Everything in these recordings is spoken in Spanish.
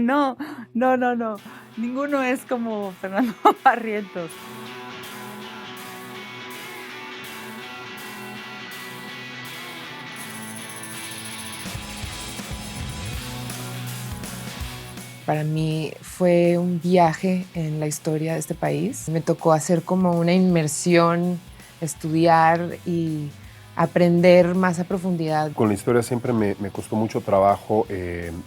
No, no, no, no. Ninguno es como Fernando Barrientos. Para mí fue un viaje en la historia de este país. Me tocó hacer como una inmersión, estudiar y aprender más a profundidad. Con la historia siempre me costó mucho trabajo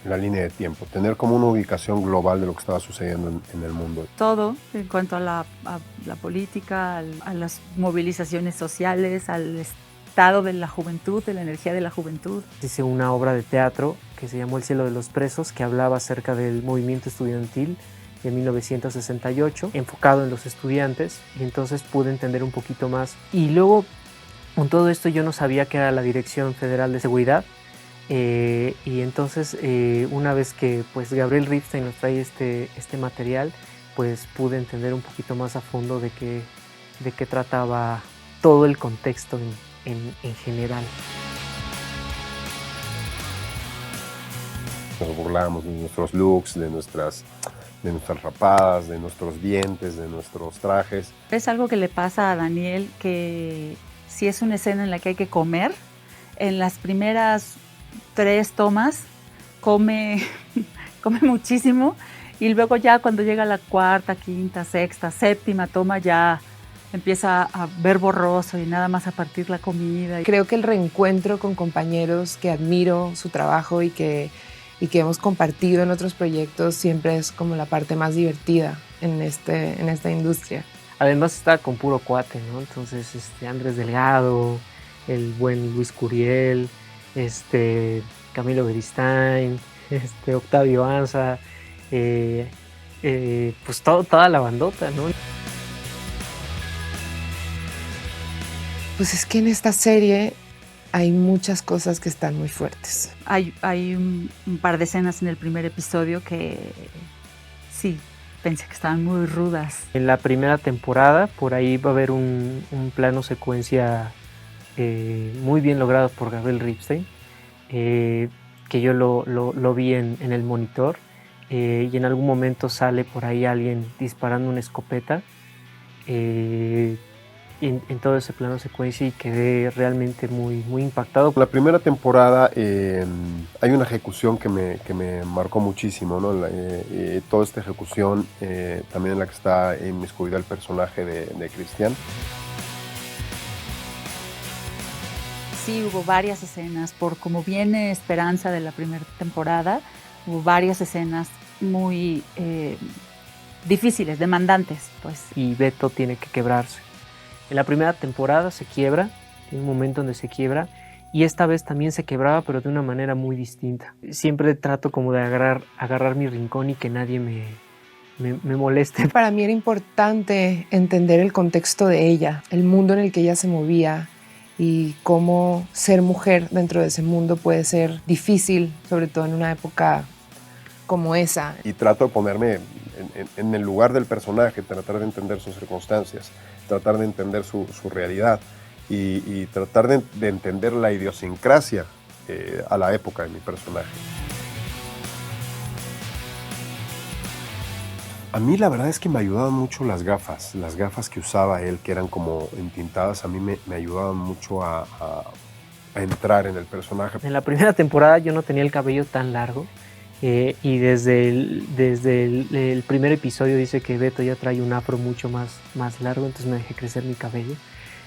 la línea de tiempo, tener como una ubicación global de lo que estaba sucediendo en el mundo. Todo en cuanto a la política, a las movilizaciones sociales, al estado de la juventud, de la energía de la juventud. Hice una obra de teatro que se llamó El cielo de los presos, que hablaba acerca del movimiento estudiantil de 1968, enfocado en los estudiantes, y entonces pude entender un poquito más. Y luego, con todo esto, yo no sabía que era la Dirección Federal de Seguridad, y entonces una vez que pues Gabriel Ripstein nos trae este material, pues pude entender un poquito más a fondo de qué trataba todo el contexto en general. Nos burlábamos de nuestros looks, de nuestras rapadas, de nuestros dientes, de nuestros trajes. Es algo que le pasa a Daniel, que si es una escena en la que hay que comer, en las primeras 3 tomas come muchísimo, y luego ya cuando llega la 4ª, 5ª, 6ª, 7ª toma ya empieza a ver borroso y nada más a partir la comida. Creo que el reencuentro con compañeros que admiro su trabajo y que hemos compartido en otros proyectos siempre es como la parte más divertida en esta industria. Además está con puro cuate, ¿no? Entonces Andrés Delgado, el buen Luis Curiel, Camilo Beristain, Octavio Anza, pues toda la bandota, ¿no? Pues es que en esta serie hay muchas cosas que están muy fuertes. Hay un par de escenas en el primer episodio que sí, pensé que estaban muy rudas. En la primera temporada, por ahí va a haber un plano secuencia muy bien logrado por Gabriel Ripstein, que yo lo vi en el monitor, y en algún momento sale por ahí alguien disparando una escopeta en todo ese plano secuencia, y quedé realmente muy, muy impactado. La primera temporada hay una ejecución que me marcó muchísimo, ¿no? Toda esta ejecución, también en la que está inmiscuido el personaje de Cristian. Sí, hubo varias escenas, por como viene Esperanza de la primera temporada, hubo varias escenas muy difíciles, demandantes, pues. Y Beto tiene que quebrarse. En la primera temporada se quiebra, tiene un momento donde se quiebra, y esta vez también se quebraba, pero de una manera muy distinta. Siempre trato como de agarrar mi rincón y que nadie me moleste. Para mí era importante entender el contexto de ella, el mundo en el que ella se movía, y cómo ser mujer dentro de ese mundo puede ser difícil, sobre todo en una época como esa. Y trato de ponerme en el lugar del personaje, tratar de entender sus circunstancias, tratar de entender su realidad y tratar de entender la idiosincrasia a la época de mi personaje. A mí la verdad es que me ayudaban mucho las gafas que usaba él, que eran como entintadas. A mí me ayudaban mucho a entrar en el personaje. En la primera temporada yo no tenía el cabello tan largo, y desde el primer episodio dice que Beto ya trae un afro mucho más largo, entonces me dejé crecer mi cabello.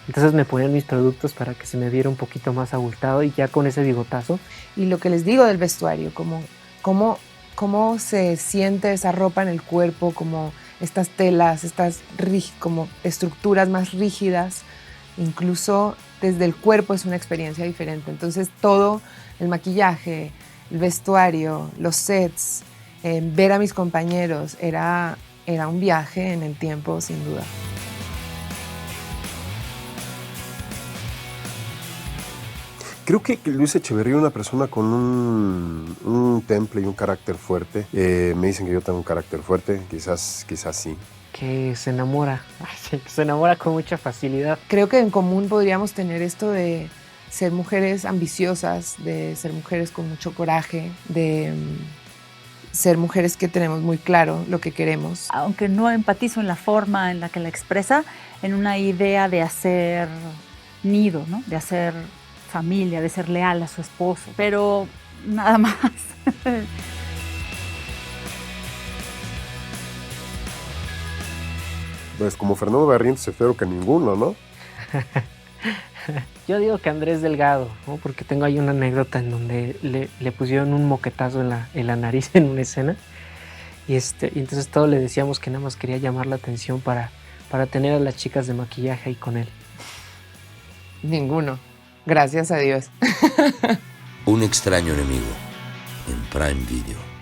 Entonces me ponían mis productos para que se me viera un poquito más abultado, y ya con ese bigotazo. Y lo que les digo del vestuario, cómo se siente esa ropa en el cuerpo, como estas telas, estas como estructuras más rígidas, incluso desde el cuerpo es una experiencia diferente. Entonces todo el maquillaje, el vestuario, los sets, ver a mis compañeros, era un viaje en el tiempo, sin duda. Creo que Luis Echeverría es una persona con un temple y un carácter fuerte. Me dicen que yo tengo un carácter fuerte, quizás sí. Que se enamora con mucha facilidad. Creo que en común podríamos tener esto de ser mujeres ambiciosas, de ser mujeres con mucho coraje, de ser mujeres que tenemos muy claro lo que queremos. Aunque no empatizo en la forma en la que la expresa, en una idea de hacer nido, ¿no? De hacer familia, de ser leal a su esposo, pero nada más. Pues como Fernando Barrientos, espero que ninguno, ¿no? Yo digo que Andrés Delgado, ¿no? Porque tengo ahí una anécdota en donde le pusieron un moquetazo en la nariz en una escena y entonces todos le decíamos que nada más quería llamar la atención para tener a las chicas de maquillaje ahí con él. Ninguno. Gracias a Dios. Un extraño enemigo en Prime Video.